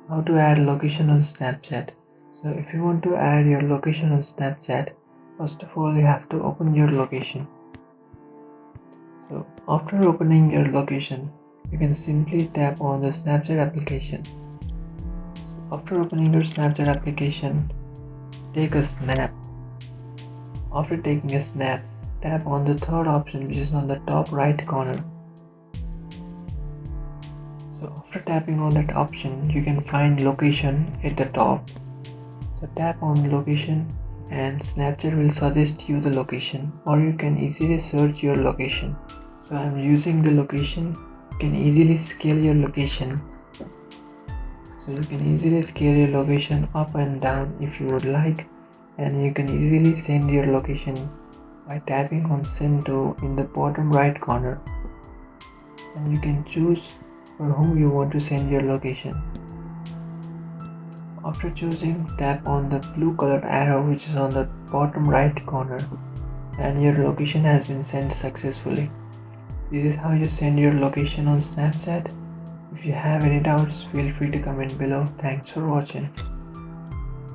How to add location on Snapchat. So if you want to add your location on Snapchat, first of all you have to open your location. So after opening your location, you can simply tap on the Snapchat application. So after opening your Snapchat application, take a snap. After taking a snap, tap on the third option which is on the top right corner. So after tapping on that option, you can find location at the top. So tap on location and Snapchat will suggest you the location, or you can easily search your location. So I'm using the location. You can easily scale your location. So you can easily scale your location up and down if you would like, and you can easily send your location by tapping on send to in the bottom right corner, and you can choose for whom you want to send your location. After choosing, tap on the blue colored arrow which is on the bottom right corner, and your location has been sent successfully. This is how you send your location on Snapchat. If you have any doubts, feel free to comment below. Thanks for watching.